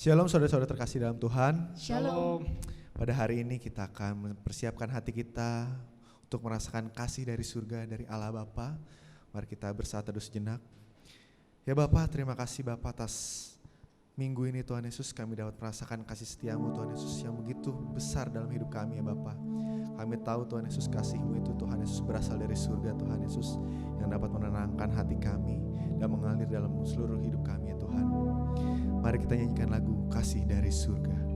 Shalom saudara-saudara terkasih dalam Tuhan. Shalom. Pada hari ini kita akan mempersiapkan hati kita untuk merasakan kasih dari surga, dari Allah Bapa. Mari kita bersatu sejenak. Ya Bapa, terima kasih Bapa atas minggu ini Tuhan Yesus, kami dapat merasakan kasih setiamu Tuhan Yesus yang begitu besar dalam hidup kami ya Bapa. Kami tahu Tuhan Yesus kasih-Mu itu Tuhan Yesus berasal dari surga Tuhan Yesus yang dapat menenangkan hati kami dan mengalir dalam seluruh hidup kami ya Tuhan. Mari kita nyanyikan lagu Kasih dari Surga.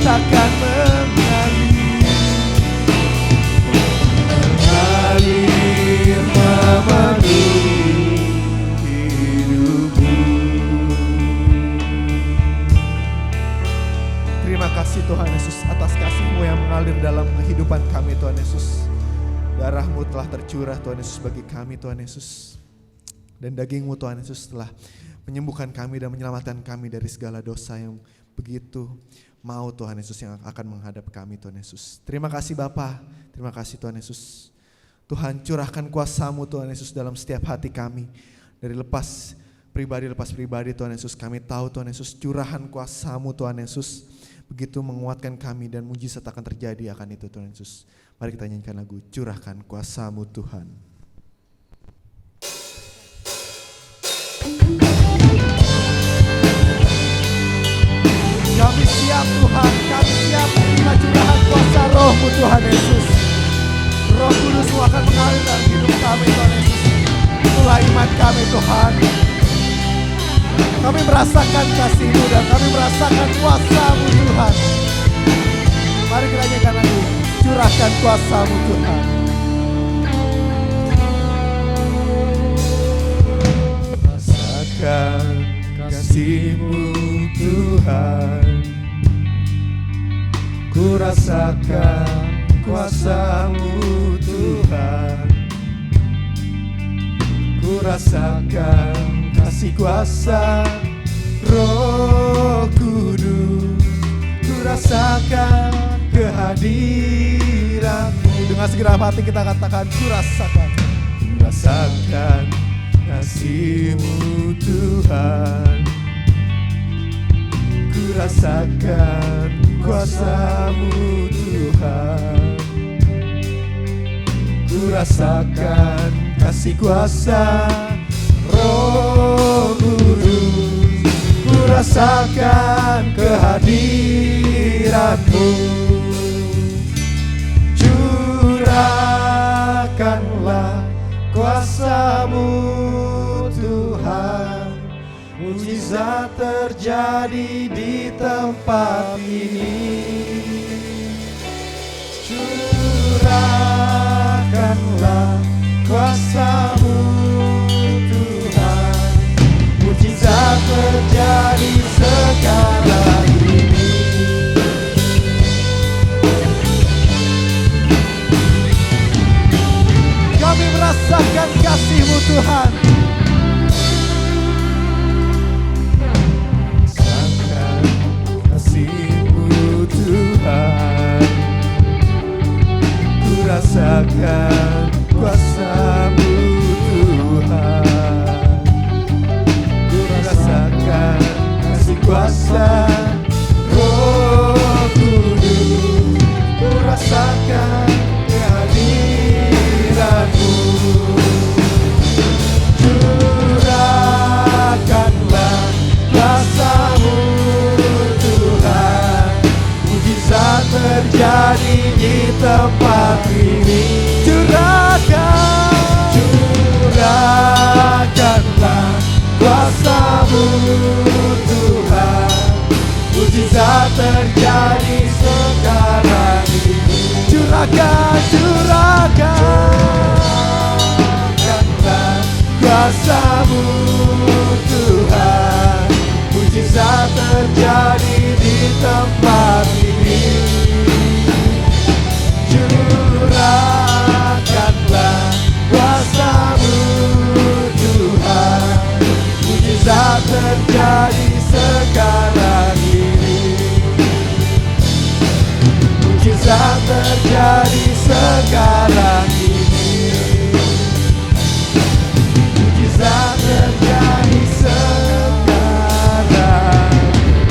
takkan mengalir memenuhi hidupmu. Terima kasih Tuhan Yesus atas kasih-Mu yang mengalir dalam kehidupan kami Tuhan Yesus. Darah-Mu telah tercurah Tuhan Yesus bagi kami Tuhan Yesus. Dan daging-Mu Tuhan Yesus telah menyembuhkan kami dan menyelamatkan kami dari segala dosa yang begitu mau Tuhan Yesus yang akan menghadap kami Tuhan Yesus. Terima kasih Bapa, terima kasih Tuhan Yesus. Tuhan curahkan kuasa-Mu Tuhan Yesus dalam setiap hati kami. Dari lepas pribadi Tuhan Yesus, kami tahu Tuhan Yesus curahan kuasa-Mu Tuhan Yesus begitu menguatkan kami dan mujizat akan terjadi akan itu Tuhan Yesus. Mari kita nyanyikan lagu Curahkan Kuasa-Mu Tuhan. Kami siap Tuhan, kami siap menerima curahan kuasa Roh-Mu Tuhan Yesus. Roh Kudus-Mu akan mengalir dalam hidup kami Tuhan Yesus. Itulah iman kami Tuhan. Kami merasakan kasih-Mu dan kami merasakan kuasa-Mu Tuhan. Mari kita nyanyikan lagu Curahkan Kuasa-Mu Tuhan. Rasakan kasih-Mu Tuhan, ku rasakan kuasa-Mu Tuhan, ku rasakan kasih kuasa Roh Kudus, ku rasakan kehadiran-Mu. Dengan segenap hati kita katakan ku rasakan kasih-Mu Tuhan, ku rasakan kuasa-Mu Tuhan, ku rasakan kasih kuasa Roh Kudus, ku rasakan kehadiran-Mu. Curahkanlah kuasa-Mu Tuhan, mujizat terjadi di tempat ini. Curahkanlah kuasa-Mu Tuhan, mujizat terjadi sekarang ini. Kami merasakan kasih-Mu Tuhan. Rasakan kasih-Mu Tuhan, ku rasakan kuasa-Mu Tuhan, ku rasakan kasih kuasa Roh Kudus, ku rasakan kehadiran-Mu. Curahkanlah kuasa-Mu Tuhan, mujizat terjadi di tempat ini. Curahkanlah kuasa-Mu Tuhan, mujizat terjadi sekarang ini. Curahkanlah kuasa-Mu Tuhan, mujizat terjadi di tempat ini. Curahkanlah kuasa-Mu Tuhan, mujizat terjadi sekarang ini. Mujizat terjadi sekarang ini. Mujizat terjadi sekarang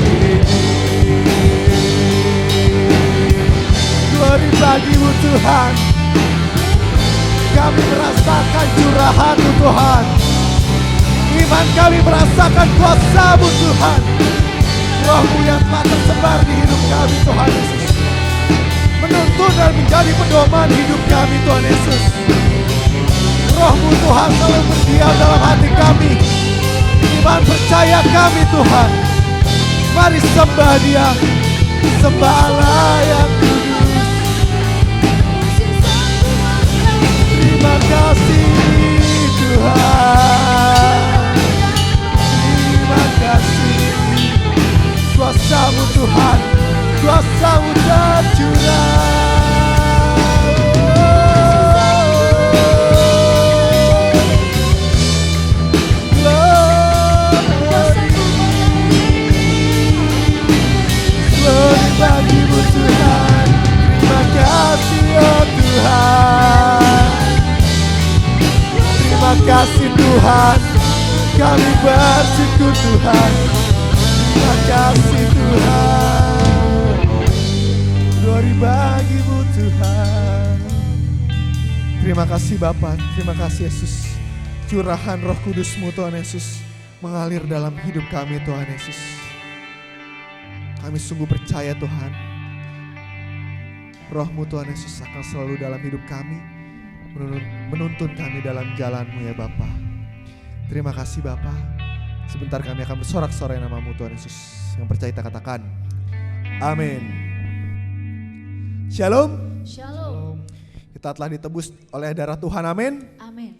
ini. Glory bagi-Mu Tuhan. Kami merasakan curahan-Mu Tuhan. Iman kami merasakan kuasa-Mu Tuhan. Roh-Mu yang telah tersebar di hidup kami Tuhan Yesus, menuntun dan menjadi pedoman hidup kami Tuhan Yesus. Roh-Mu Tuhan selalu berdiam dalam hati kami. Iman percaya kami Tuhan. Mari sembah Dia, sembahlah yang kudus. Terima kasih Tuhan, terima kasih. Kuasa-Mu Tuhan, kuasa-Mu tercurah. Bagimu Tuhan, terima kasih oh Tuhan. Terima kasih Tuhan, kami bersyukur Tuhan. Terima kasih Tuhan, glory bagimu Tuhan. Terima kasih Bapa, terima kasih Yesus. Curahan Roh Kudus-Mu Tuhan Yesus mengalir dalam hidup kami Tuhan Yesus. Kami sungguh percaya Tuhan, Roh-Mu Tuhan Yesus akan selalu dalam hidup kami, menuntun kami dalam jalan-Mu ya Bapa. Terima kasih Bapa. Sebentar kami akan bersorak-sorai nama-Mu Tuhan Yesus. Yang percaya kita katakan, amin. Shalom. Shalom. Kita telah ditebus oleh darah Tuhan, amin. Amin.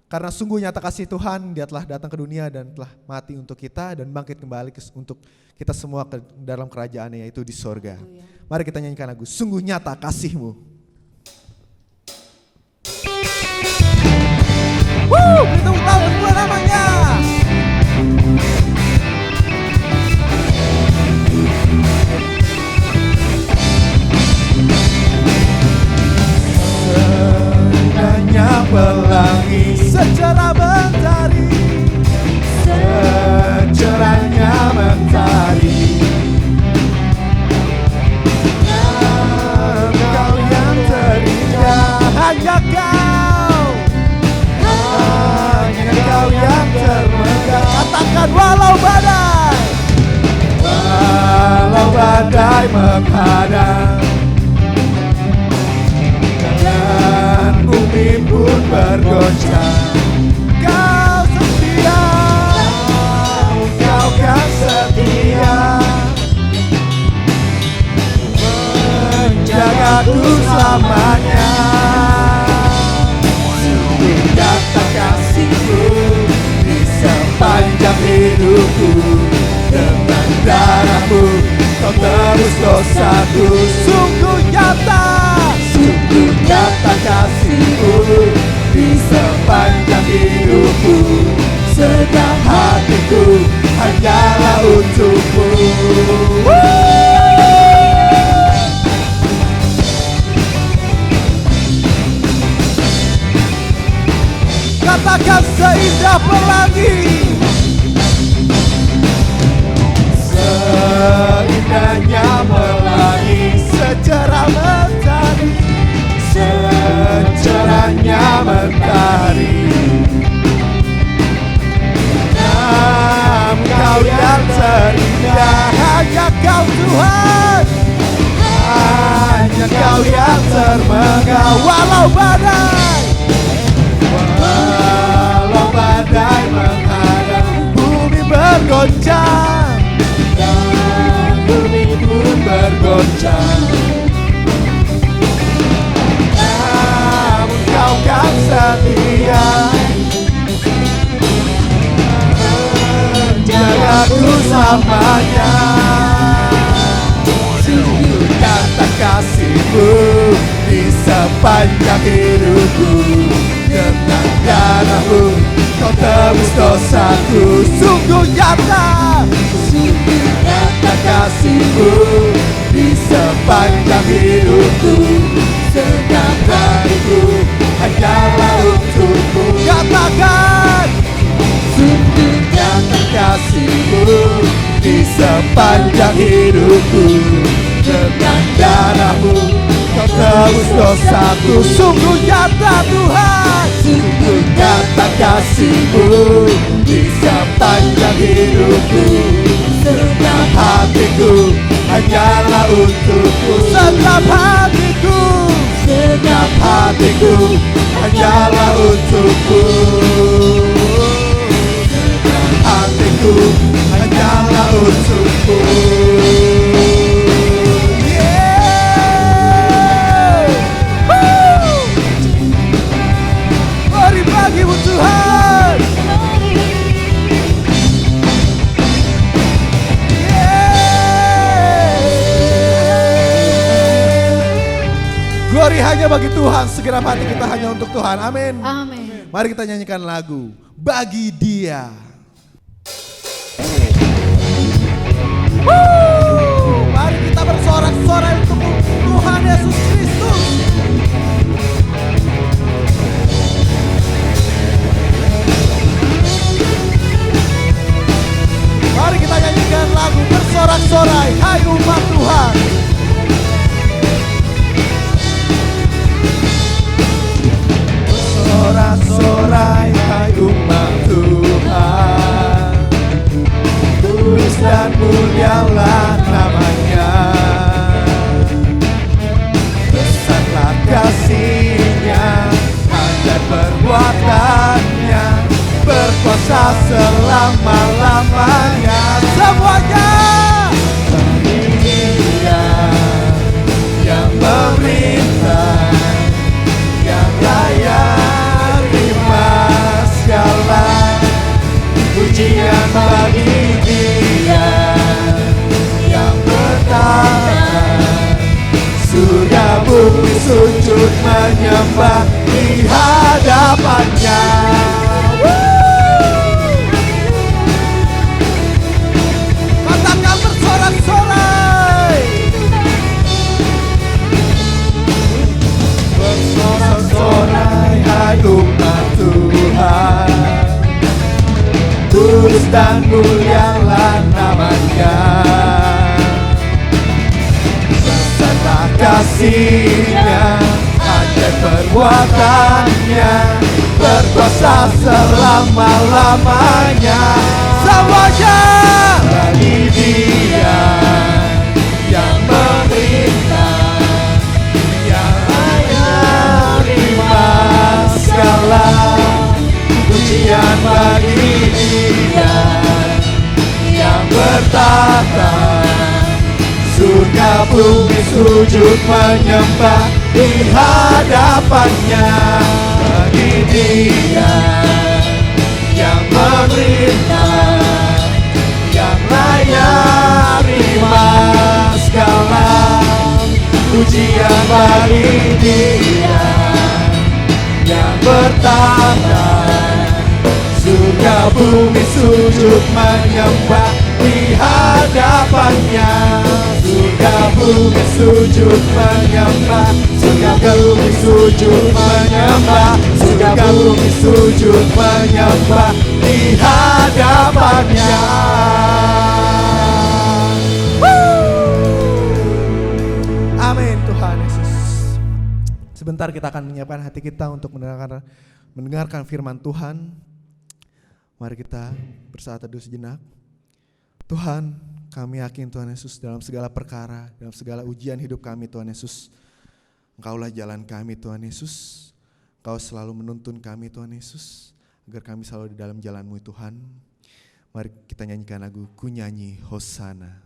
Karena sungguh nyata kasih Tuhan, Dia telah datang ke dunia dan telah mati untuk kita dan bangkit kembali untuk kita semua ke dalam kerajaannya, yaitu di sorga. Mari kita nyanyikan lagu Sungguh Nyata Kasih-Mu. Kita tahu semua namanya. Indahnya pelangi secara mentari, secerahnya mentari. Kau yang terindah, hanya Kau yang termegah. Katakan walau badai menghadang dan bumi pun bergoncang, Kau setia, Kau kan setia, menjagaku selamanya. Sungguh nyata kasih-Mu di sepanjang hidupku, dengan darah-Mu Kau tebus dosaku. Sungguh nyata kasih-Mu di sepanjang hidupku, segenap hatiku hanyalah untuk-Mu. Katakan seindah pelangi, seindahnya pelangi, secerah mentari, secerahnya mentari. Kau yang terindah, hanya Kau Tuhan, hanya Kau yang termegah. Walau badai menghadang, bumi bergoncang dan bumi pun bergoncang, namun Kau kan setia, menjagaku selamanya. Sungguh nyata kasih-Mu di sepanjang hidupku, dengan darah-Mu Kau tebus dosaku. Sungguh nyata kasih-Mu di sepanjang hidupku, segenap hatiku hanyalah untuk-Mu. Katakan, sungguh nyata kasih-Mu di sepanjang hidupku, dengan darah-Mu Kau tebus dosaku. Sungguh nyata Tuhan, sungguh nyata kasih-Mu di sepanjang hidupku, segenap hatiku hanyalah untuk-Mu. Segenap hatiku hanyalah untuk-Mu. Segenap hatiku hanyalah untuk-Mu. hanya bagi Tuhan, segenap hati kita hanya untuk Tuhan. Amin. Amin. Mari kita nyanyikan lagu Bagi Dia. Mari kita bersorak-sorai untuk Tuhan Yesus Kristus. Mari kita nyanyikan lagu bersorak-sorai, hai umat Tuhan. Bersorak-sorai, hai umat Tuhan. Kudus dan mulialah namanya. Besarlah kasih-Nya, ajar perbuatannya, berkuasa selama-lamanya. Semuanya bagi Dia yang memerintah, yang layak terima segala pujian. Bagi Dia yang bertata, surga bumi sujud menyembah di hadapannya. Katakan bersorak-sorai. Bersorak-sorai, hai umat Tuhan. Kudus dan mulialah namanya. Besarlah kasih-Nya, ajaib perbuatannya, berkuasa selama-lamanya. Semuanya bagi Dia yang memerintah, yang layak terima segala pujian. Bagi Dia yang bertata, surga bumi sujud menyembah di hadapannya. Bagi Dia yang memerintah, yang layak terima segala pujian. Bagi Dia yang bertata, surga bumi sujud menyembah di hadapannya. Surga bumi sujud menyembah, surga bumi sujud menyembah, surga bumi sujud menyembah di hadapannya. Amin Tuhan Yesus. Sebentar kita akan menyiapkan hati kita untuk mendengarkan firman Tuhan. Mari kita bersaat teduh sejenak. Tuhan, kami yakin Tuhan Yesus dalam segala perkara, dalam segala ujian hidup kami Tuhan Yesus, Engkaulah jalan kami Tuhan Yesus. Engkau selalu menuntun kami Tuhan Yesus, agar kami selalu di dalam jalan-Mu Tuhan. Mari kita nyanyikan lagu Ku Nyanyi Hosana.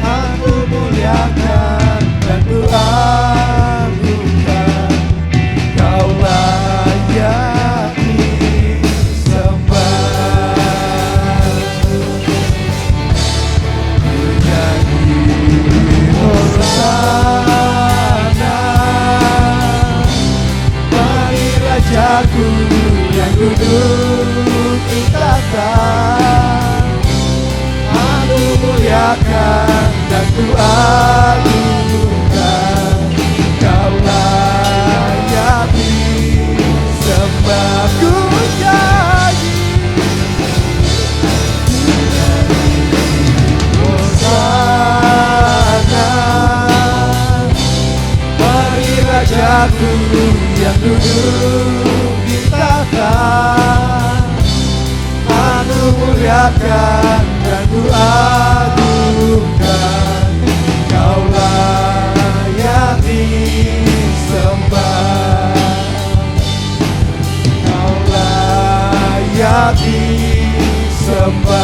Aku muliakan dan doa muliakan dan ku agungkan. Kau layak disembah, Kau layak disembah,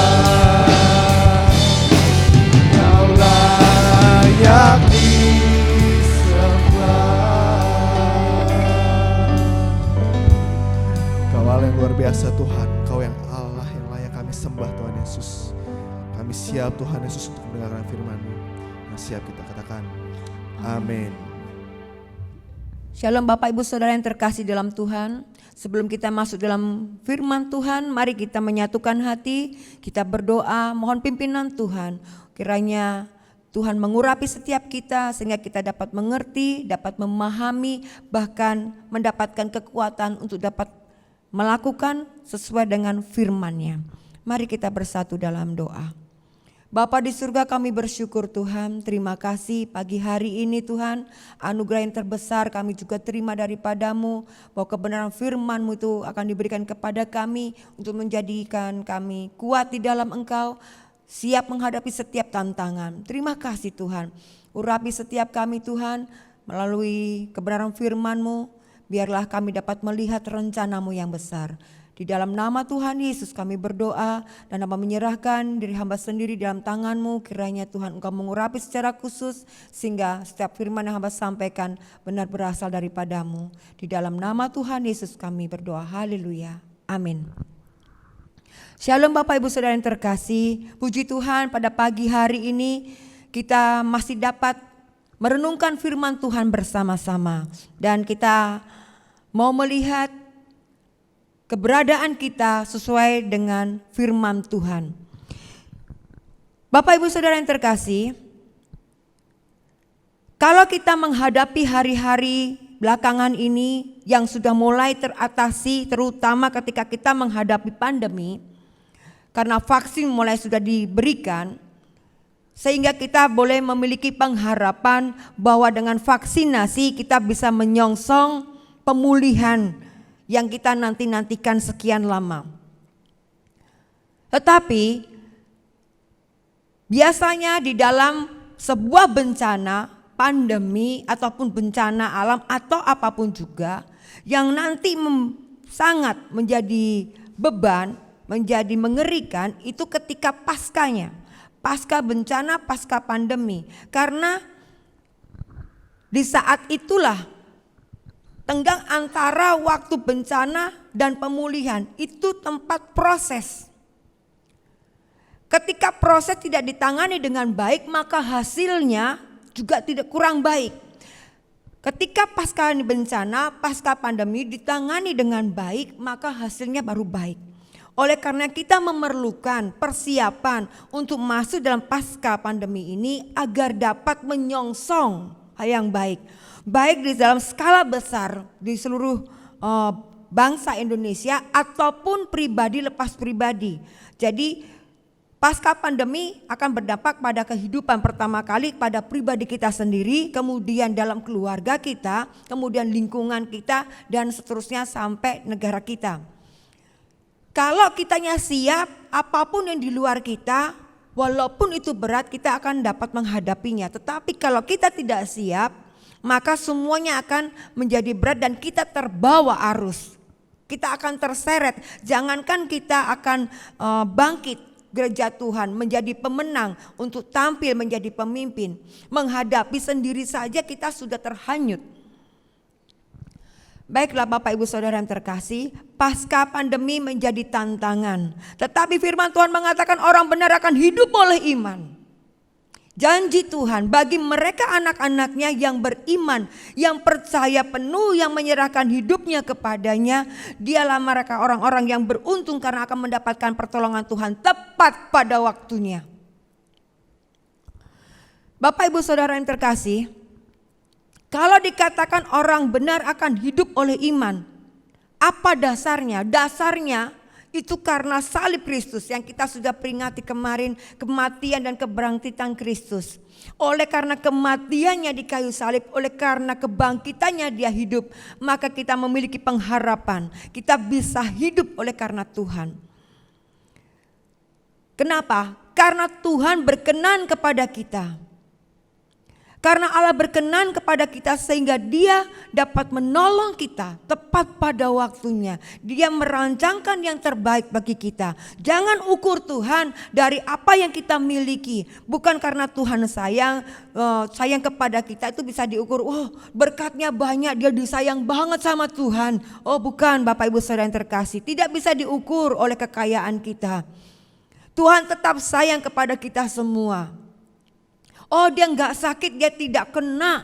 Kau layak disembah. Kau Allah yang luar biasa Tuhan, Kau yang Allah yang layak kami sembah Tuhan Yesus. Kami siap Tuhan Yesus untuk mendengarkan firman-Mu. Yang siap kita katakan amin. Shalom Bapak Ibu Saudara yang terkasih dalam Tuhan. Sebelum kita masuk dalam firman Tuhan, mari kita menyatukan hati, kita berdoa, mohon pimpinan Tuhan. Kiranya Tuhan mengurapi setiap kita sehingga kita dapat mengerti, dapat memahami, bahkan mendapatkan kekuatan untuk dapat melakukan sesuai dengan firman-Nya. Mari kita bersatu dalam doa. Bapa di surga, kami bersyukur Tuhan, terima kasih pagi hari ini Tuhan, anugerah yang terbesar kami juga terima daripada-Mu, bahwa kebenaran firman-Mu itu akan diberikan kepada kami untuk menjadikan kami kuat di dalam Engkau, siap menghadapi setiap tantangan. Terima kasih Tuhan, urapi setiap kami Tuhan, melalui kebenaran firman-Mu, biarlah kami dapat melihat rencana-Mu yang besar. Di dalam nama Tuhan Yesus kami berdoa dan hamba menyerahkan diri hamba sendiri dalam tangan-Mu. Kiranya Tuhan Engkau mengurapi secara khusus sehingga setiap firman yang hamba sampaikan benar berasal daripada-Mu. Di dalam nama Tuhan Yesus kami berdoa. Haleluya. Amin. Shalom Bapak Ibu Saudara yang terkasih. Puji Tuhan, pada pagi hari ini kita masih dapat merenungkan firman Tuhan bersama-sama. Dan kita mau melihat keberadaan kita sesuai dengan firman Tuhan. Bapak Ibu Saudara yang terkasih, kalau kita menghadapi hari-hari belakangan ini yang sudah mulai teratasi, terutama ketika kita menghadapi pandemi, karena vaksin mulai sudah diberikan, sehingga kita boleh memiliki pengharapan bahwa dengan vaksinasi kita bisa menyongsong pemulihan yang kita nantikan sekian lama. Tetapi biasanya di dalam sebuah bencana, pandemi ataupun bencana alam atau apapun juga yang nanti sangat menjadi beban, menjadi mengerikan itu ketika paskanya, pasca bencana, pasca pandemi. Karena di saat itulah tenggang antara waktu bencana dan pemulihan, itu tempat proses. Ketika proses tidak ditangani dengan baik, maka hasilnya juga tidak kurang baik. Ketika pasca bencana, pasca pandemi ditangani dengan baik, maka hasilnya baru baik. Oleh karena kita memerlukan persiapan untuk masuk dalam pasca pandemi ini agar dapat menyongsong hal yang baik. Baik di dalam skala besar di seluruh bangsa Indonesia ataupun pribadi lepas pribadi. Jadi pasca pandemi akan berdampak pada kehidupan pertama kali pada pribadi kita sendiri, kemudian dalam keluarga kita, kemudian lingkungan kita dan seterusnya sampai negara kita. Kalau kitanya siap, apapun yang di luar kita, walaupun itu berat kita akan dapat menghadapinya. Tetapi kalau kita tidak siap, maka semuanya akan menjadi berat dan kita terbawa arus. Kita akan terseret. Jangankan kita akan bangkit gereja Tuhan menjadi pemenang untuk tampil menjadi pemimpin. Menghadapi sendiri saja kita sudah terhanyut. Baiklah Bapak Ibu Saudara yang terkasih, pasca pandemi menjadi tantangan. Tetapi firman Tuhan mengatakan orang benar akan hidup oleh iman. Janji Tuhan bagi mereka anak-anaknya yang beriman, yang percaya penuh, yang menyerahkan hidupnya kepadanya. Dialah mereka orang-orang yang beruntung karena akan mendapatkan pertolongan Tuhan tepat pada waktunya. Bapak Ibu Saudara yang terkasih, kalau dikatakan orang benar akan hidup oleh iman, apa dasarnya? Dasarnya itu karena salib Kristus yang kita sudah peringati kemarin, kematian dan kebangkitan Kristus. Oleh karena kematiannya di kayu salib, oleh karena kebangkitannya dia hidup, maka kita memiliki pengharapan. Kita bisa hidup oleh karena Tuhan. Kenapa? Karena Tuhan berkenan kepada kita. Karena Allah berkenan kepada kita sehingga Dia dapat menolong kita tepat pada waktunya. Dia merancangkan yang terbaik bagi kita. Jangan ukur Tuhan dari apa yang kita miliki. Bukan karena Tuhan sayang kepada kita itu bisa diukur. Oh, berkatnya banyak, dia disayang banget sama Tuhan. Oh bukan, Bapak Ibu Saudara yang terkasih. Tidak bisa diukur oleh kekayaan kita. Tuhan tetap sayang kepada kita semua. Oh dia nggak sakit, dia tidak kena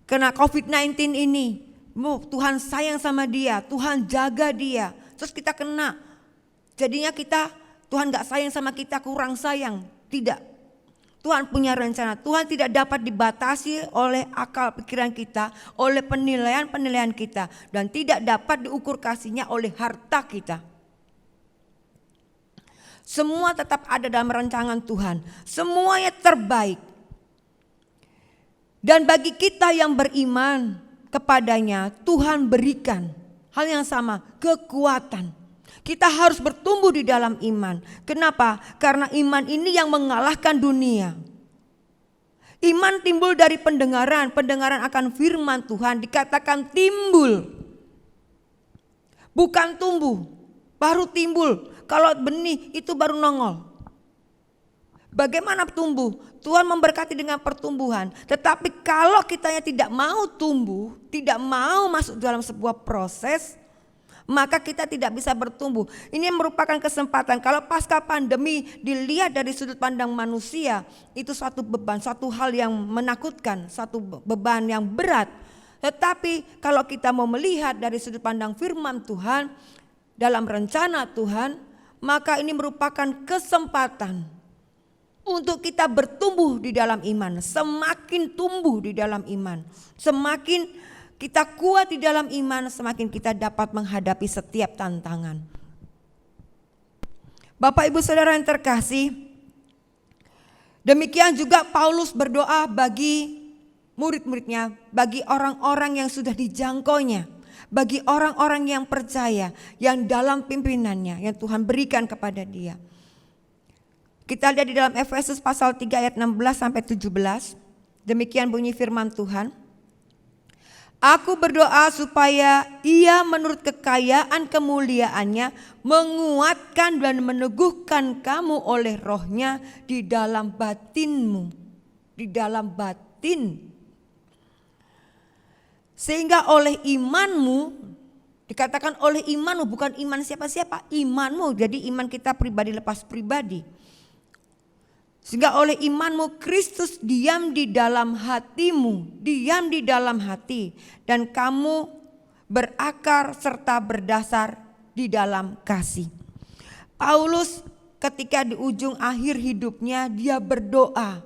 kena COVID-19 ini. Tuhan sayang sama dia, Tuhan jaga dia. Terus kita kena, jadinya Tuhan nggak sayang sama kita, kurang sayang. Tidak, Tuhan punya rencana. Tuhan tidak dapat dibatasi oleh akal pikiran kita, oleh penilaian kita, dan tidak dapat diukur kasihnya oleh harta kita. Semua tetap ada dalam rancangan Tuhan. Semuanya terbaik. Dan bagi kita yang beriman kepadanya, Tuhan berikan hal yang sama, kekuatan. Kita harus bertumbuh di dalam iman. Kenapa? Karena iman ini yang mengalahkan dunia. Iman timbul dari pendengaran akan firman Tuhan, dikatakan timbul. Bukan tumbuh, baru timbul. Kalau benih itu baru nongol. Bagaimana tumbuh? Tuhan memberkati dengan pertumbuhan. Tetapi kalau kitanya tidak mau tumbuh, tidak mau masuk dalam sebuah proses, maka kita tidak bisa bertumbuh. Ini merupakan kesempatan. Kalau pasca pandemi dilihat dari sudut pandang manusia, itu suatu beban, suatu hal yang menakutkan, satu beban yang berat. Tetapi kalau kita mau melihat dari sudut pandang firman Tuhan, dalam rencana Tuhan, maka ini merupakan kesempatan untuk kita bertumbuh di dalam iman. Semakin tumbuh di dalam iman, semakin kita kuat di dalam iman, semakin kita dapat menghadapi setiap tantangan. Bapak Ibu Saudara yang terkasih, demikian juga Paulus berdoa bagi murid-muridnya, bagi orang-orang yang sudah dijangkaunya, bagi orang-orang yang percaya, yang dalam pimpinannya, yang Tuhan berikan kepada dia. Kita lihat di dalam Efesus pasal 3 ayat 16 sampai 17. Demikian bunyi firman Tuhan. Aku berdoa supaya Ia menurut kekayaan kemuliaannya menguatkan dan meneguhkan kamu oleh Roh-Nya di dalam batinmu, di dalam batin. Sehingga oleh imanmu, dikatakan oleh imanmu, bukan iman siapa-siapa, imanmu. Jadi iman kita pribadi lepas pribadi. Sehingga oleh imanmu Kristus diam di dalam hatimu, diam di dalam hati, dan kamu berakar serta berdasar di dalam kasih. Paulus ketika di ujung akhir hidupnya dia berdoa.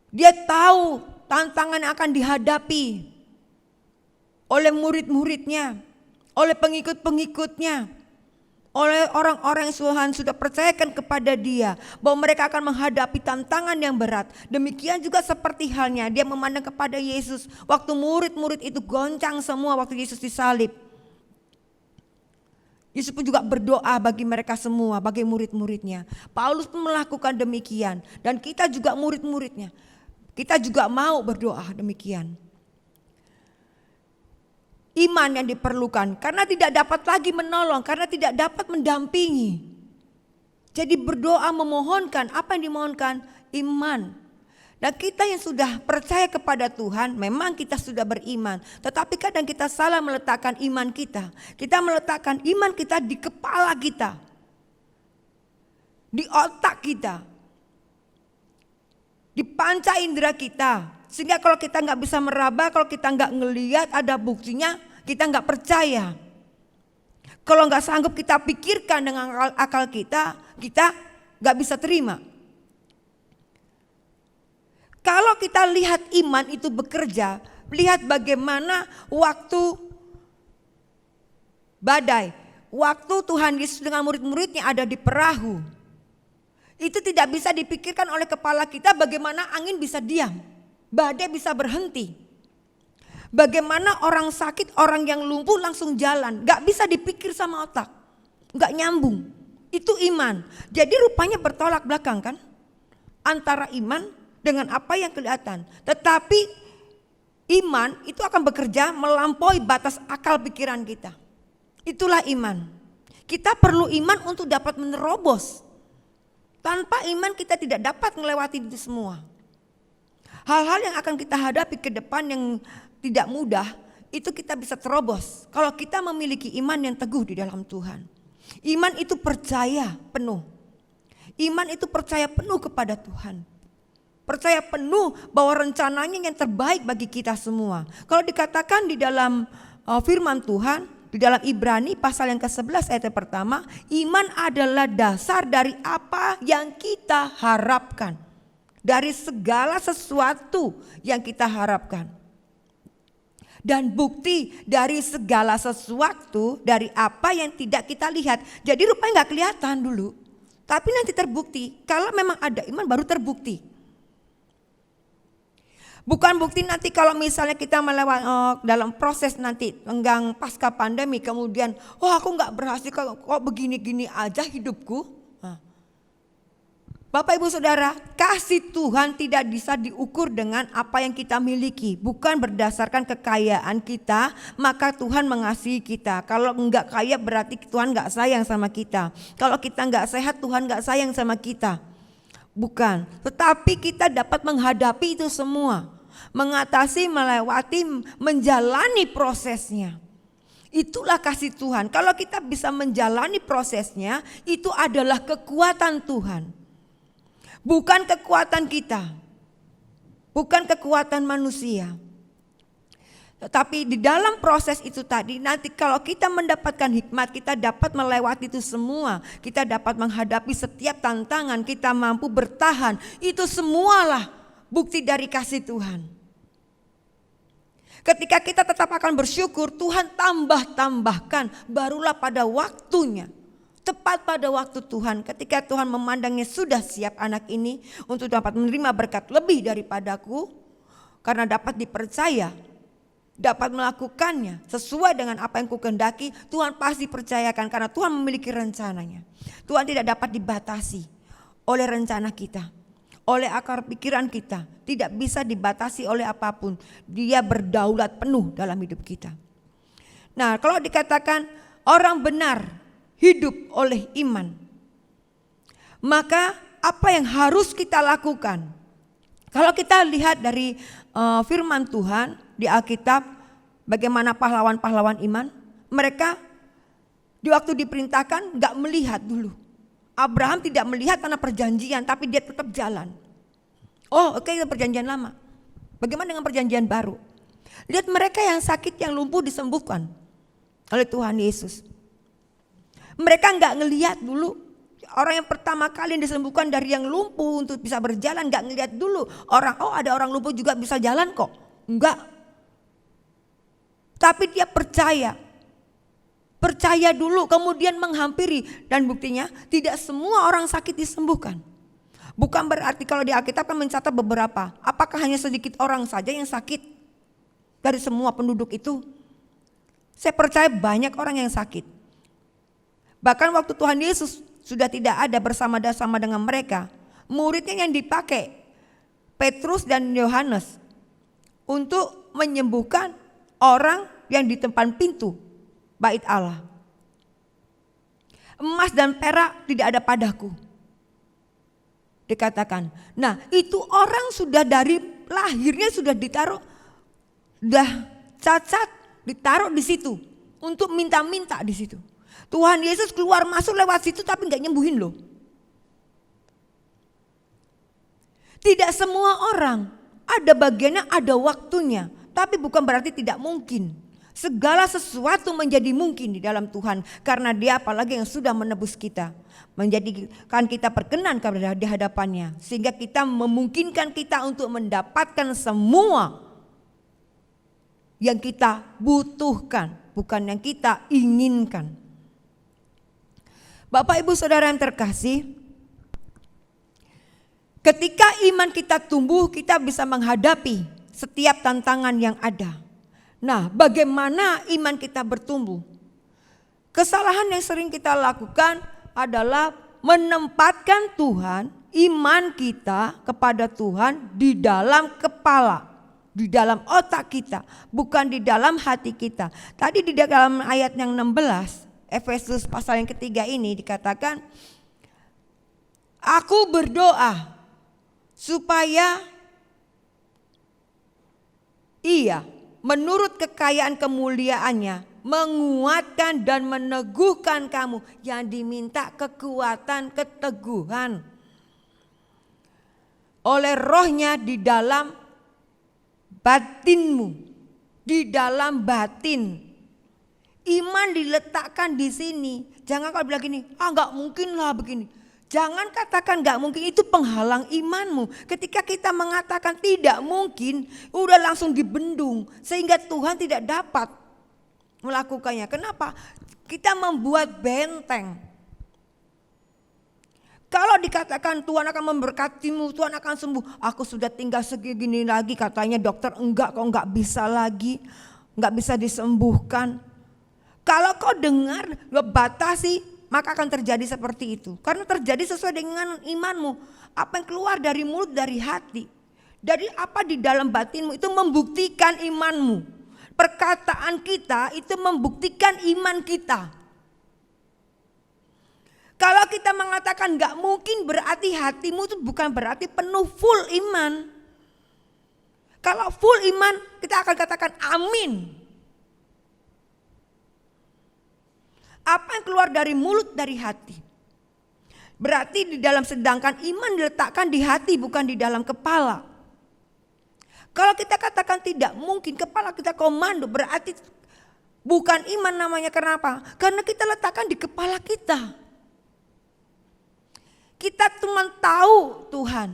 Dia tahu tantangan yang akan dihadapi oleh murid-muridnya, oleh pengikut-pengikutnya, oleh orang-orang yang Tuhan sudah percayakan kepada dia, bahwa mereka akan menghadapi tantangan yang berat. Demikian juga seperti halnya dia memandang kepada Yesus waktu murid-murid itu goncang semua waktu Yesus disalib. Yesus pun juga berdoa bagi mereka semua, bagi murid-muridnya. Paulus pun melakukan demikian, dan kita juga murid-muridnya. Kita juga mau berdoa demikian. Iman yang diperlukan karena tidak dapat lagi menolong, karena tidak dapat mendampingi. Jadi berdoa memohonkan, apa yang dimohonkan? Iman. Dan kita yang sudah percaya kepada Tuhan, memang kita sudah beriman. Tetapi kadang kita salah meletakkan iman kita. Kita meletakkan iman kita di kepala kita, di otak kita, di panca indera kita. Sehingga kalau kita nggak bisa meraba, kalau kita nggak ngelihat ada buktinya, kita nggak percaya. Kalau nggak sanggup kita pikirkan dengan akal kita, kita nggak bisa terima. Kalau kita lihat iman itu bekerja, lihat bagaimana waktu badai, waktu Tuhan Yesus dengan murid-muridnya ada di perahu, itu tidak bisa dipikirkan oleh kepala kita bagaimana angin bisa diam, badai bisa berhenti. Bagaimana orang sakit, orang yang lumpuh langsung jalan, gak bisa dipikir sama otak. Nggak nyambung. Itu iman. Jadi rupanya bertolak belakang kan? Antara iman dengan apa yang kelihatan. Tetapi iman itu akan bekerja melampaui batas akal pikiran kita. Itulah iman. Kita perlu iman untuk dapat menerobos. Tanpa iman kita tidak dapat melewati itu semua. Hal-hal yang akan kita hadapi ke depan yang tidak mudah, itu kita bisa terobos. Kalau kita memiliki iman yang teguh di dalam Tuhan. Iman itu percaya penuh. Iman itu percaya penuh kepada Tuhan. Percaya penuh bahwa rencananya yang terbaik bagi kita semua. Kalau dikatakan di dalam firman Tuhan, di dalam Ibrani pasal yang ke-11 ayat yang pertama, iman adalah dasar dari apa yang kita harapkan. Dari segala sesuatu yang kita harapkan. Dan bukti dari segala sesuatu, dari apa yang tidak kita lihat. Jadi rupanya gak kelihatan dulu. Tapi nanti terbukti. Kalau memang ada iman baru terbukti. Bukan bukti nanti kalau misalnya kita melewati dalam proses nanti tenggang pasca pandemi. Kemudian aku gak berhasil kok begini-gini aja hidupku. Bapak Ibu Saudara, kasih Tuhan tidak bisa diukur dengan apa yang kita miliki. Bukan berdasarkan kekayaan kita, maka Tuhan mengasihi kita. Kalau enggak kaya berarti Tuhan enggak sayang sama kita. Kalau kita enggak sehat, Tuhan enggak sayang sama kita. Bukan, tetapi kita dapat menghadapi itu semua. Mengatasi, melewati, menjalani prosesnya. Itulah kasih Tuhan. Kalau kita bisa menjalani prosesnya, itu adalah kekuatan Tuhan. Bukan kekuatan kita, bukan kekuatan manusia. Tetapi di dalam proses itu tadi, nanti kalau kita mendapatkan hikmat, kita dapat melewati itu semua. Kita dapat menghadapi setiap tantangan, kita mampu bertahan. Itu semualah bukti dari kasih Tuhan. Ketika kita tetap akan bersyukur, Tuhan tambahkan, barulah pada waktunya. Tepat pada waktu Tuhan, ketika Tuhan memandangnya sudah siap anak ini untuk dapat menerima berkat lebih daripadaku, karena dapat dipercaya, dapat melakukannya sesuai dengan apa yang kukehendaki, Tuhan pasti percayakan karena Tuhan memiliki rencananya. Tuhan tidak dapat dibatasi oleh rencana kita, oleh akar pikiran kita, tidak bisa dibatasi oleh apapun. Dia berdaulat penuh dalam hidup kita. Nah, kalau dikatakan orang benar hidup oleh iman, maka apa yang harus kita lakukan? Kalau kita lihat dari firman Tuhan di Alkitab, bagaimana pahlawan-pahlawan iman, mereka di waktu diperintahkan gak melihat dulu. Abraham tidak melihat tanah perjanjian, tapi dia tetap jalan. Oke, itu perjanjian lama. Bagaimana dengan perjanjian baru? Lihat mereka yang sakit, yang lumpuh disembuhkan oleh Tuhan Yesus. Mereka nggak ngelihat dulu. Orang yang pertama kali yang disembuhkan dari yang lumpuh untuk bisa berjalan, nggak ngelihat dulu. Ada orang lumpuh juga bisa jalan kok. Enggak. Tapi dia percaya. Percaya dulu, kemudian menghampiri. Dan buktinya tidak semua orang sakit disembuhkan. Bukan berarti kalau di Alkitab kan mencatat beberapa. Apakah hanya sedikit orang saja yang sakit dari semua penduduk itu? Saya percaya banyak orang yang sakit. Bahkan waktu Tuhan Yesus sudah tidak ada bersama-sama dengan mereka, muridnya yang dipakai Petrus dan Yohanes untuk menyembuhkan orang yang di depan pintu bait Allah. Emas dan perak tidak ada padaku, dikatakan. Nah, itu orang sudah dari lahirnya sudah ditaruh, sudah cacat, ditaruh di situ untuk minta-minta di situ. Tuhan Yesus keluar masuk lewat situ tapi gak nyembuhin loh. Tidak semua orang, ada bagiannya, ada waktunya. Tapi bukan berarti tidak mungkin. Segala sesuatu menjadi mungkin di dalam Tuhan. Karena Dia apalagi yang sudah menebus kita, menjadikan kita berkenan kepada di hadapannya. Sehingga kita memungkinkan kita untuk mendapatkan semua yang kita butuhkan, bukan yang kita inginkan. Bapak Ibu Saudara yang terkasih, ketika iman kita tumbuh, kita bisa menghadapi setiap tantangan yang ada. Nah, bagaimana iman kita bertumbuh? Kesalahan yang sering kita lakukan adalah menempatkan Tuhan, iman kita kepada Tuhan di dalam kepala, di dalam otak kita, bukan di dalam hati kita. Tadi di dalam ayat yang 16, Efesus pasal yang ketiga ini dikatakan, aku berdoa supaya Ia menurut kekayaan kemuliaannya menguatkan dan meneguhkan kamu. Yang diminta kekuatan, keteguhan oleh Rohnya di dalam batinmu, di dalam batin. Iman diletakkan di sini. Jangan kau bilang gini, nggak mungkin lah begini. Jangan katakan gak mungkin, itu penghalang imanmu. Ketika kita mengatakan tidak mungkin, udah langsung dibendung. Sehingga Tuhan tidak dapat melakukannya. Kenapa? Kita membuat benteng. Kalau dikatakan Tuhan akan memberkatimu, Tuhan akan sembuh. Aku sudah tinggal segini lagi, katanya dokter enggak, kok enggak bisa lagi. Enggak bisa disembuhkan. Kalau kau dengar, batasi, maka akan terjadi seperti itu. Karena terjadi sesuai dengan imanmu. Apa yang keluar dari mulut, dari hati. Dari apa di dalam batinmu itu membuktikan imanmu. Perkataan kita itu membuktikan iman kita. Kalau kita mengatakan gak mungkin, berarti hatimu itu bukan berarti penuh full iman. Kalau full iman kita akan katakan amin. Apa yang keluar dari mulut, dari hati. Berarti di dalam, sedangkan iman diletakkan di hati bukan di dalam kepala. Kalau kita katakan tidak mungkin, kepala kita komando, berarti bukan iman namanya. Kenapa? Karena kita letakkan di kepala kita. Kita cuma tahu Tuhan.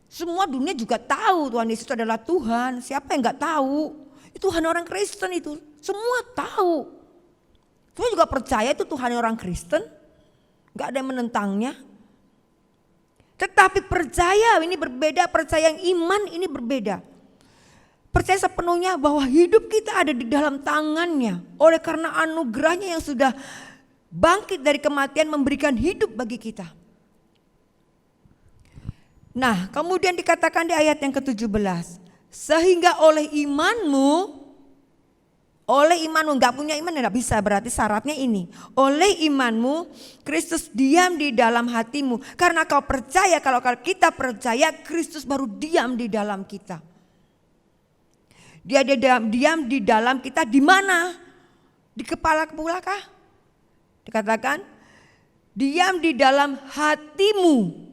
Semua dunia juga tahu Tuhan Yesus adalah Tuhan. Siapa yang gak tahu? Itu Tuhan orang Kristen itu. Semua tahu. Saya juga percaya itu Tuhan orang Kristen. Gak ada yang menentangnya. Tetapi percaya ini berbeda, percaya yang iman ini berbeda. Percaya sepenuhnya bahwa hidup kita ada di dalam tangannya. Oleh karena anugerahnya yang sudah bangkit dari kematian memberikan hidup bagi kita. Nah, kemudian dikatakan di ayat yang ke-17. Sehingga oleh imanmu gak punya iman gak bisa, berarti syaratnya ini. Oleh imanmu Kristus diam di dalam hatimu. Karena kau percaya, kalau kita percaya Kristus baru diam di dalam kita. Dia diam di dalam kita di mana? Di kepala kah? Dikatakan diam di dalam hatimu.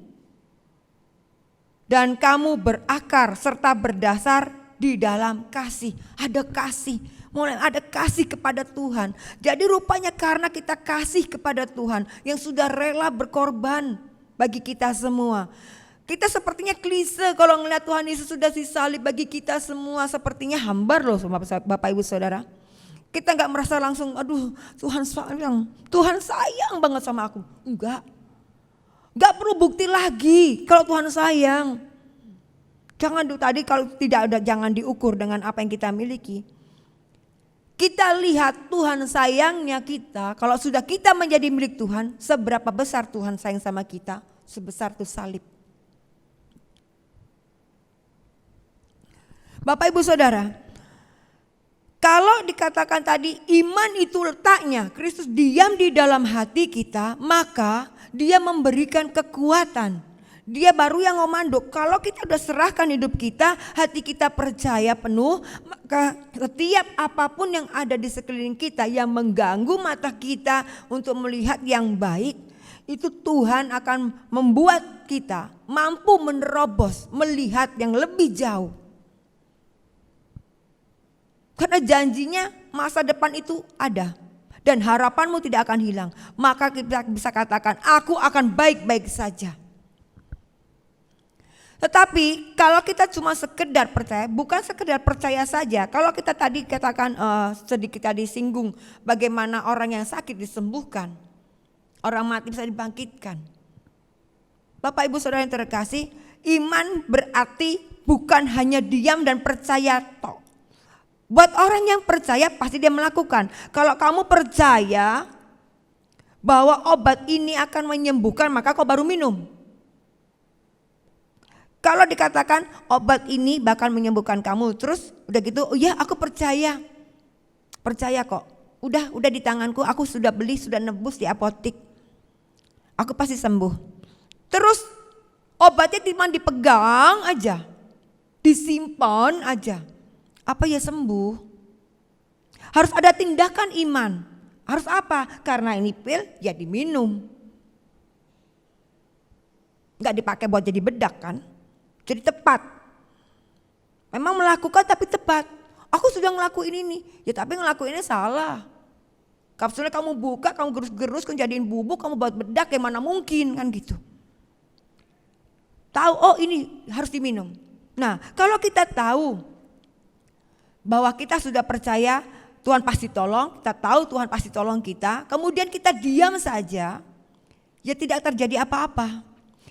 Dan kamu berakar serta berdasar di dalam kasih. Ada kasih. Mulai ada kasih kepada Tuhan. Jadi rupanya karena kita kasih kepada Tuhan yang sudah rela berkorban bagi kita semua. Kita sepertinya klise kalau ngelihat Tuhan Yesus sudah disalib bagi kita semua, sepertinya hambar loh sama Bapak Ibu Saudara. Kita gak merasa langsung aduh Tuhan sayang banget sama aku. Enggak. Gak perlu bukti lagi kalau Tuhan sayang. Jangan tadi kalau tidak ada, jangan diukur dengan apa yang kita miliki. Kita lihat Tuhan sayangnya kita, kalau sudah kita menjadi milik Tuhan, seberapa besar Tuhan sayang sama kita, sebesar itu salib. Bapak Ibu Saudara, kalau dikatakan tadi iman itu letaknya, Kristus diam di dalam hati kita, maka Dia memberikan kekuatan. Dia baru yang ngomando. Kalau kita udah serahkan hidup kita, hati kita percaya penuh, maka setiap apapun yang ada di sekeliling kita yang mengganggu mata kita untuk melihat yang baik, itu Tuhan akan membuat kita mampu menerobos, melihat yang lebih jauh. Karena janjinya masa depan itu ada dan harapanmu tidak akan hilang. Maka kita bisa katakan, aku akan baik-baik saja. Tetapi kalau kita cuma sekedar percaya, bukan sekedar percaya saja. Kalau kita tadi katakan sedikit tadi singgung bagaimana orang yang sakit disembuhkan, orang mati bisa dibangkitkan. Bapak Ibu Saudara yang terkasih, iman berarti bukan hanya diam dan percaya tok. Buat orang yang percaya pasti dia melakukan. Kalau kamu percaya bahwa obat ini akan menyembuhkan, maka kau baru minum. Kalau dikatakan obat ini bakal menyembuhkan kamu, terus udah gitu, oh ya aku percaya kok. Udah di tanganku, aku sudah beli, sudah nebus di apotik. Aku pasti sembuh. Terus obatnya cuma dipegang aja, disimpan aja. Apa ya sembuh? Harus ada tindakan iman. Harus apa? Karena ini pil ya diminum. Gak dipakai buat jadi bedak kan? Jadi tepat. Memang melakukan tapi tepat. Aku sudah ngelakuin ini. Ya tapi ngelakuinnya salah. Kapsulnya kamu buka, kamu gerus-gerus, kamu jadiin bubuk, kamu buat bedak, ya mana mungkin kan gitu. Tahu, oh ini harus diminum. Nah kalau kita tahu bahwa kita sudah percaya Tuhan pasti tolong, kita tahu Tuhan pasti tolong kita, kemudian kita diam saja, ya tidak terjadi apa-apa.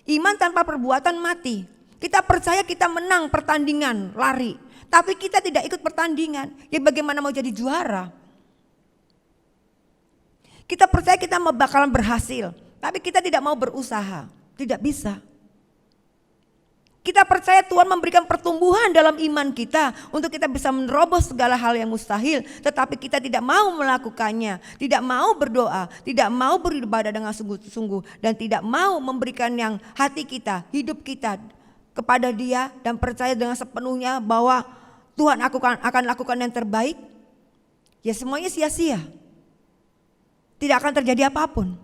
Iman tanpa perbuatan mati. Kita percaya kita menang pertandingan lari, tapi kita tidak ikut pertandingan, ya bagaimana mau jadi juara? Kita percaya kita bakalan berhasil, tapi kita tidak mau berusaha, tidak bisa. Kita percaya Tuhan memberikan pertumbuhan dalam iman kita untuk kita bisa menerobos segala hal yang mustahil. Tetapi kita tidak mau melakukannya, tidak mau berdoa, tidak mau beribadah dengan sungguh-sungguh. Dan tidak mau memberikan yang hati kita, hidup kita kepada Dia. Dan percaya dengan sepenuhnya bahwa Tuhan akan lakukan yang terbaik. Ya semuanya sia-sia. Tidak akan terjadi apapun.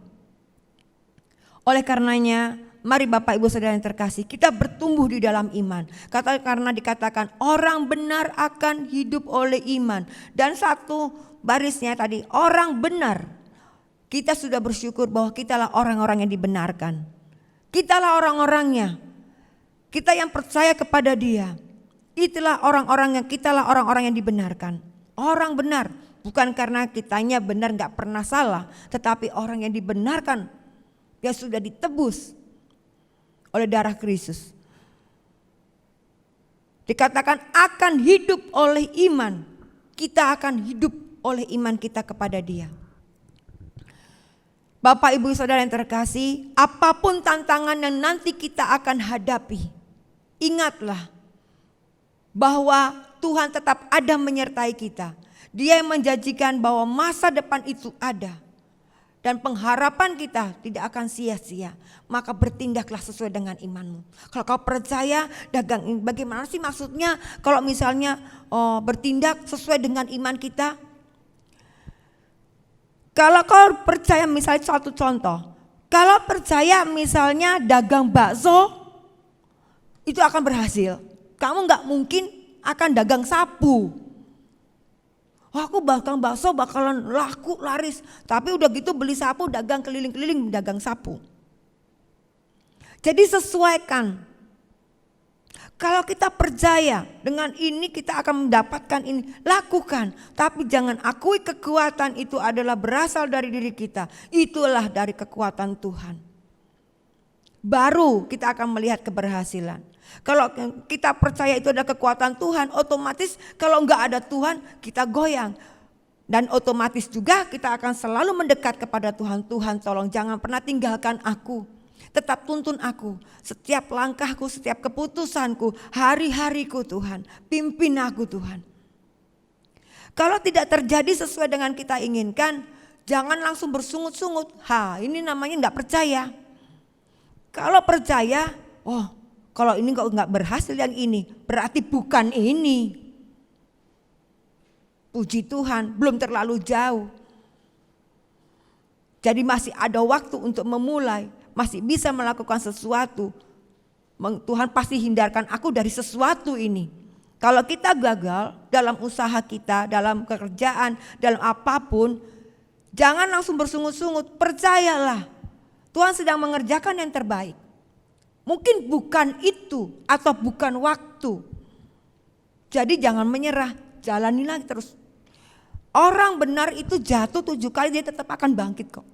Oleh karenanya, mari Bapak Ibu Saudara yang terkasih, kita bertumbuh di dalam iman. Karena dikatakan orang benar akan hidup oleh iman. Dan satu barisnya tadi, orang benar. Kita sudah bersyukur bahwa kitalah orang-orang yang dibenarkan. Kitalah orang-orangnya. Kita yang percaya kepada Dia. Kitalah orang-orang yang dibenarkan. Orang benar, bukan karena kitanya benar gak pernah salah, tetapi orang yang dibenarkan, yang sudah ditebus oleh darah Kristus. Dikatakan akan hidup oleh iman. Kita akan hidup oleh iman kita kepada Dia. Bapak Ibu Saudara yang terkasih, apapun tantangan yang nanti kita akan hadapi, ingatlah bahwa Tuhan tetap ada menyertai kita. Dia yang menjanjikan bahwa masa depan itu ada. Dan pengharapan kita tidak akan sia-sia. Maka bertindaklah sesuai dengan imanmu. Kalau kau percaya dagang, bagaimana sih maksudnya kalau misalnya bertindak sesuai dengan iman kita? Kalau kau percaya misalnya suatu contoh. Kalau percaya misalnya dagang bakso itu akan berhasil. Kamu gak mungkin akan dagang sapu. Aku bakso bakalan laku laris. Tapi udah gitu beli sapu, dagang keliling-keliling dagang sapu. Jadi sesuaikan. Kalau kita percaya dengan ini kita akan mendapatkan ini, lakukan. Tapi jangan akui kekuatan itu adalah berasal dari diri kita. Itulah dari kekuatan Tuhan. Baru kita akan melihat keberhasilan. Kalau kita percaya itu adalah kekuatan Tuhan, otomatis kalau enggak ada Tuhan kita goyang. Dan otomatis juga kita akan selalu mendekat kepada Tuhan. Tuhan tolong jangan pernah tinggalkan aku. Tetap tuntun aku. Setiap langkahku, setiap keputusanku, hari-hariku Tuhan. Pimpin aku Tuhan. Kalau tidak terjadi sesuai dengan kita inginkan, jangan langsung bersungut-sungut. Ini namanya enggak percaya. Kalau percaya, kalau ini kok nggak berhasil yang ini, berarti bukan ini. Puji Tuhan, belum terlalu jauh. Jadi masih ada waktu untuk memulai, masih bisa melakukan sesuatu. Tuhan pasti hindarkan aku dari sesuatu ini. Kalau kita gagal dalam usaha kita, dalam pekerjaan, dalam apapun, jangan langsung bersungut-sungut, percayalah. Tuhan sedang mengerjakan yang terbaik. Mungkin bukan itu atau bukan waktu. Jadi jangan menyerah, jalanilah terus. Orang benar itu jatuh 7 kali dia tetap akan bangkit kok.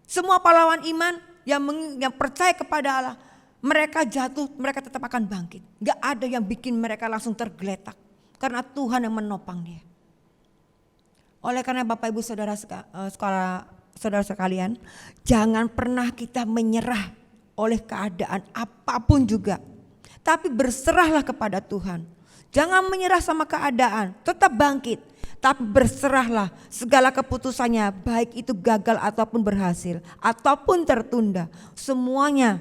Semua pahlawan iman yang percaya kepada Allah, mereka jatuh, mereka tetap akan bangkit. Gak ada yang bikin mereka langsung tergeletak. Karena Tuhan yang menopang dia. Oleh karena Bapak Ibu saudara sekalian, jangan pernah kita menyerah oleh keadaan apapun juga. Tapi berserahlah kepada Tuhan. Jangan menyerah sama keadaan, tetap bangkit. Tapi berserahlah segala keputusannya, baik itu gagal ataupun berhasil, ataupun tertunda. Semuanya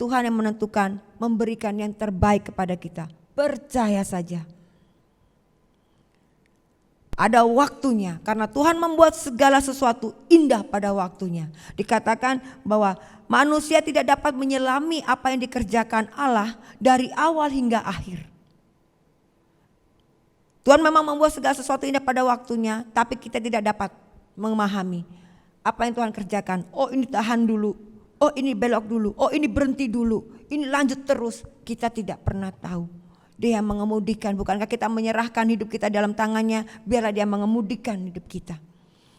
Tuhan yang menentukan, memberikan yang terbaik kepada kita. Percaya saja. Ada waktunya, karena Tuhan membuat segala sesuatu indah pada waktunya. Dikatakan bahwa manusia tidak dapat menyelami apa yang dikerjakan Allah dari awal hingga akhir. Tuhan memang membuat segala sesuatu indah pada waktunya, tapi kita tidak dapat memahami apa yang Tuhan kerjakan. Oh, ini tahan dulu, oh ini belok dulu, oh ini berhenti dulu, ini lanjut terus. Kita tidak pernah tahu. Dia yang mengemudikan, bukankah kita menyerahkan hidup kita dalam tangannya, biarlah dia mengemudikan hidup kita.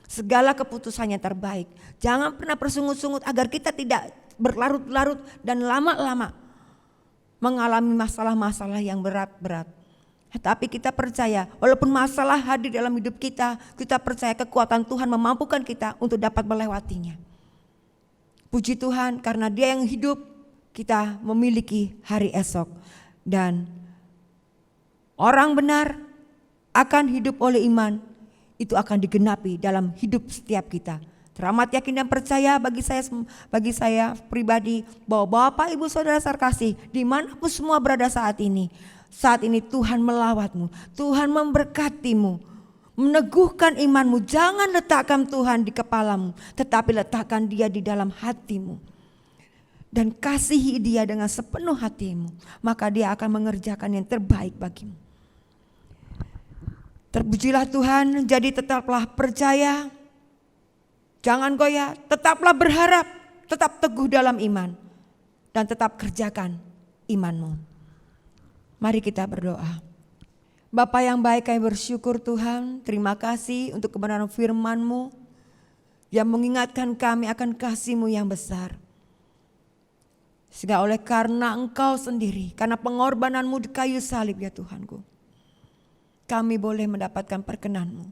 Segala keputusannya terbaik. Jangan pernah bersungut-sungut agar kita tidak berlarut-larut dan lama-lama mengalami masalah-masalah yang berat-berat. Tapi kita percaya, walaupun masalah hadir dalam hidup kita, kita percaya kekuatan Tuhan memampukan kita untuk dapat melewatinya. Puji Tuhan, karena Dia yang hidup, kita memiliki hari esok. Dan orang benar akan hidup oleh iman, itu akan digenapi dalam hidup setiap kita. Teramat yakin dan percaya bagi saya pribadi bahwa Bapak Ibu Saudara terkasih dimanapun semua berada saat ini Tuhan melawatmu, Tuhan memberkatimu, meneguhkan imanmu. Jangan letakkan Tuhan di kepalamu, tetapi letakkan Dia di dalam hatimu. Dan kasihi Dia dengan sepenuh hatimu, maka Dia akan mengerjakan yang terbaik bagimu. Terpujilah Tuhan, jadi tetaplah percaya, jangan goyah, tetaplah berharap, tetap teguh dalam iman, dan tetap kerjakan imanmu. Mari kita berdoa. Bapa yang baik, kami bersyukur Tuhan, terima kasih untuk kebenaran firman-Mu yang mengingatkan kami akan kasih-Mu yang besar. Sehingga oleh karena Engkau sendiri, karena pengorbanan-Mu di kayu salib ya Tuhanku, kami boleh mendapatkan perkenan-Mu.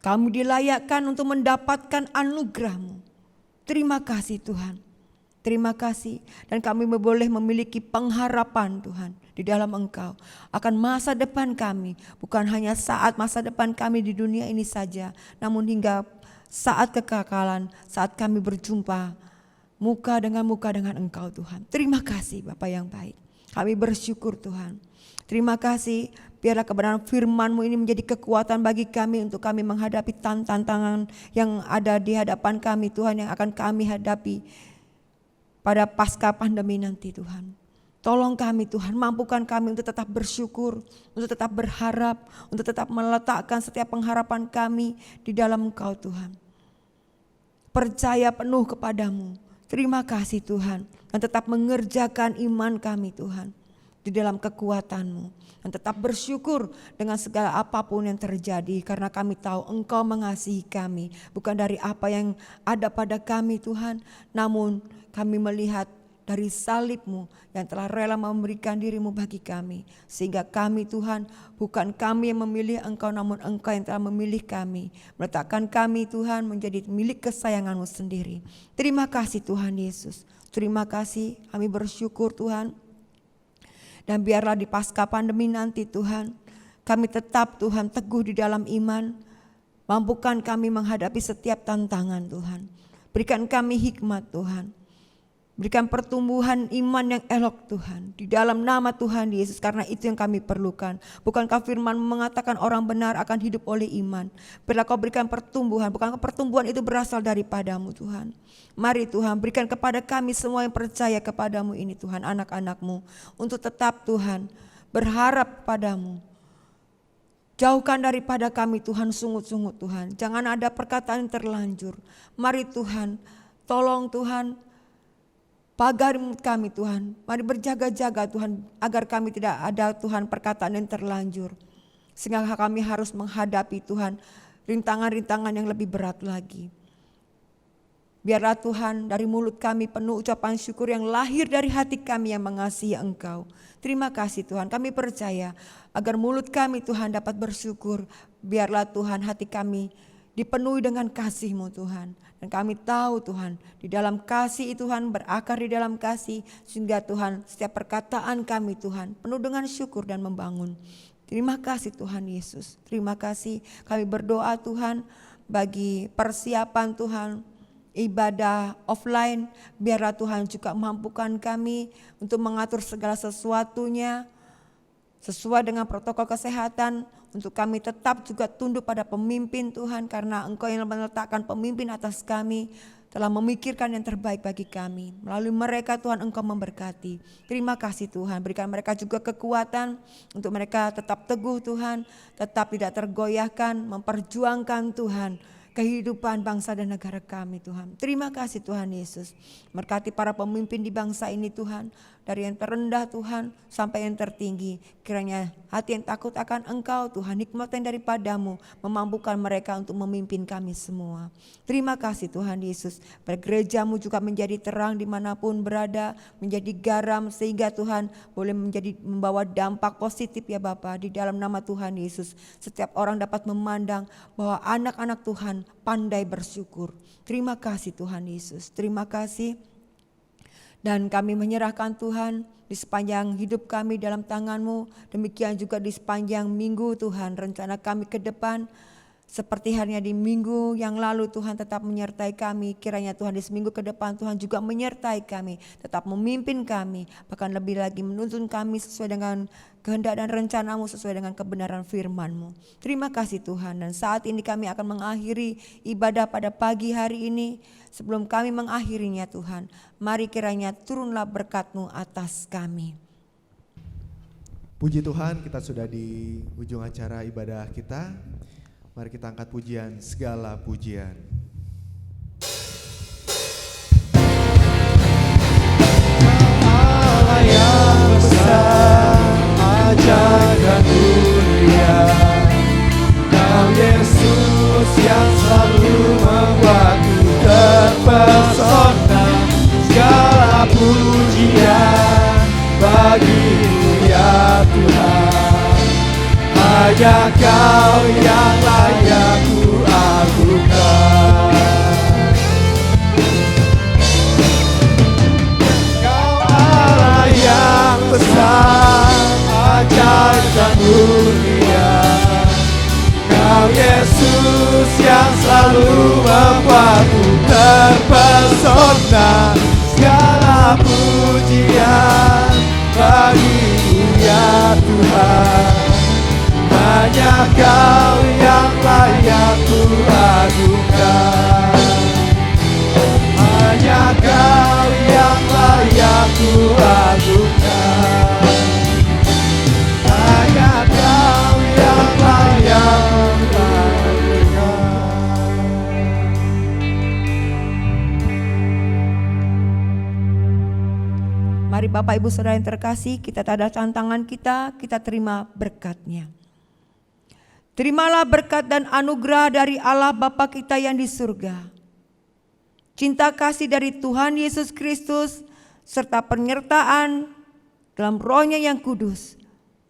Kami dilayakkan untuk mendapatkan anugerah-Mu. Terima kasih Tuhan. Terima kasih, dan kami boleh memiliki pengharapan Tuhan di dalam Engkau akan masa depan kami, bukan hanya saat masa depan kami di dunia ini saja, namun hingga saat kekekalan, saat kami berjumpa muka dengan Engkau Tuhan. Terima kasih Bapa yang baik, kami bersyukur Tuhan. Terima kasih, biarlah kebenaran firman-Mu ini menjadi kekuatan bagi kami untuk kami menghadapi tantangan yang ada di hadapan kami Tuhan, yang akan kami hadapi pada pasca pandemi nanti Tuhan. Tolong kami Tuhan, mampukan kami untuk tetap bersyukur, untuk tetap berharap, untuk tetap meletakkan setiap pengharapan kami di dalam Engkau Tuhan. Percaya penuh kepadamu. Terima kasih Tuhan, dan tetap mengerjakan iman kami Tuhan di dalam kekuatan-Mu. Dan tetap bersyukur dengan segala apapun yang terjadi, karena kami tahu Engkau mengasihi kami. Bukan dari apa yang ada pada kami Tuhan, namun kami melihat dari salib-Mu yang telah rela memberikan diri-Mu bagi kami. Sehingga kami Tuhan, bukan kami yang memilih Engkau, namun Engkau yang telah memilih kami. Meletakkan kami Tuhan menjadi milik kesayangan-Mu sendiri. Terima kasih Tuhan Yesus. Terima kasih, kami bersyukur Tuhan. Dan biarlah di pasca pandemi nanti Tuhan, kami tetap Tuhan teguh di dalam iman. Mampukan kami menghadapi setiap tantangan Tuhan. Berikan kami hikmat Tuhan. Berikan pertumbuhan iman yang elok Tuhan. Di dalam nama Tuhan Yesus, karena itu yang kami perlukan. Bukankah firman mengatakan orang benar akan hidup oleh iman. Biarlah Kau berikan pertumbuhan. Bukankah pertumbuhan itu berasal daripada-Mu Tuhan. Mari Tuhan berikan kepada kami semua yang percaya kepada-Mu ini Tuhan, anak-anak-Mu. Untuk tetap Tuhan berharap padamu. Jauhkan daripada kami Tuhan sungut-sungut Tuhan. Jangan ada perkataan yang terlanjur. Mari Tuhan, tolong Tuhan, pagar kami Tuhan, mari berjaga-jaga Tuhan, agar kami tidak ada Tuhan perkataan yang terlanjur. Sehingga kami harus menghadapi Tuhan rintangan-rintangan yang lebih berat lagi. Biarlah Tuhan dari mulut kami penuh ucapan syukur yang lahir dari hati kami yang mengasihi Engkau. Terima kasih Tuhan, kami percaya agar mulut kami Tuhan dapat bersyukur. Biarlah Tuhan hati kami dipenuhi dengan kasih-Mu Tuhan. Dan kami tahu Tuhan, di dalam kasih Tuhan, berakar di dalam kasih. Sehingga Tuhan setiap perkataan kami Tuhan penuh dengan syukur dan membangun. Terima kasih Tuhan Yesus, terima kasih. Kami berdoa Tuhan bagi persiapan Tuhan ibadah offline, biarlah Tuhan juga mampukan kami untuk mengatur segala sesuatunya sesuai dengan protokol kesehatan, untuk kami tetap juga tunduk pada pemimpin Tuhan, karena Engkau yang meletakkan pemimpin atas kami, telah memikirkan yang terbaik bagi kami. Melalui mereka Tuhan Engkau memberkati. Terima kasih Tuhan, berikan mereka juga kekuatan untuk mereka tetap teguh Tuhan, tetap tidak tergoyahkan, memperjuangkan Tuhan kehidupan bangsa dan negara kami Tuhan. Terima kasih Tuhan Yesus. Berkati para pemimpin di bangsa ini Tuhan. Dari yang terendah Tuhan sampai yang tertinggi. Kiranya hati yang takut akan Engkau Tuhan, hikmat yang daripadamu memampukan mereka untuk memimpin kami semua. Terima kasih Tuhan Yesus. Gereja-Mu juga menjadi terang dimanapun berada. Menjadi garam sehingga Tuhan boleh membawa dampak positif ya Bapa. Di dalam nama Tuhan Yesus. Setiap orang dapat memandang bahwa anak-anak Tuhan pandai bersyukur. Terima kasih Tuhan Yesus. Terima kasih. Dan kami menyerahkan Tuhan di sepanjang hidup kami dalam tangan-Mu. Demikian juga di sepanjang minggu Tuhan, rencana kami ke depan. Seperti halnya di minggu yang lalu Tuhan tetap menyertai kami. Kiranya Tuhan di seminggu ke depan Tuhan juga menyertai kami. Tetap memimpin kami. Bahkan lebih lagi menuntun kami sesuai dengan kehendak dan rencana-Mu, sesuai dengan kebenaran firman-Mu. Terima kasih Tuhan. Dan saat ini kami akan mengakhiri ibadah pada pagi hari ini. Sebelum kami mengakhirinya Tuhan, mari kiranya turunlah berkat-Mu atas kami. Puji Tuhan, kita sudah di ujung acara ibadah kita. Mari kita angkat pujian, segala pujian. Allah yang besar, ajaib dan mulia, Kau Yesus yang selalu membuatku terpesona. Segala pujian bagi-Mu ya Tuhan. Hanya Kau yang layak ku agungkan. Kau Allah yang besar, ajaib dan mulia, Kau Yesus yang selalu membuatku terpesona. Segala pujian bagi-Mu ya Tuhan. Hanya Kau yang layak ku agungkan. Hanya Kau yang layak ku agungkan. Hanya Kau yang layak ku agungkan. Mari Bapak Ibu Saudara yang terkasih, kita tadahkan tangan kita terima berkat-Nya. Terimalah berkat dan anugerah dari Allah Bapa kita yang di surga. Cinta kasih dari Tuhan Yesus Kristus serta penyertaan dalam Roh-Nya yang kudus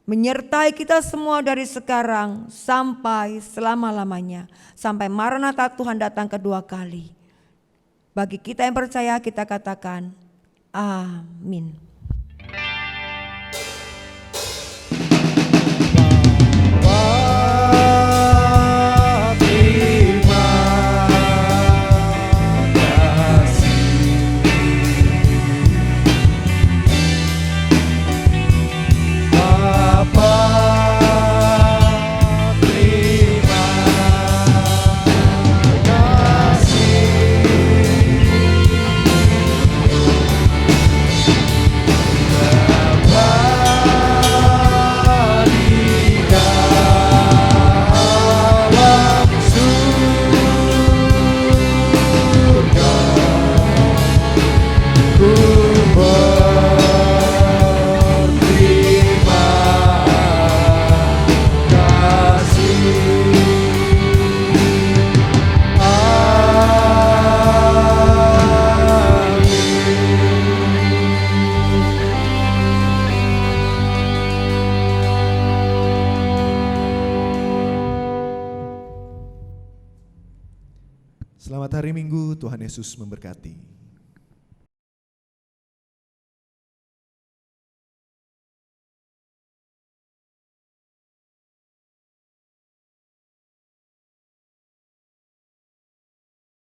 menyertai kita semua dari sekarang sampai selama-lamanya, sampai Maranatha Tuhan datang kedua kali. Bagi kita yang percaya, kita katakan amin. Selamat hari Minggu, Tuhan Yesus memberkati.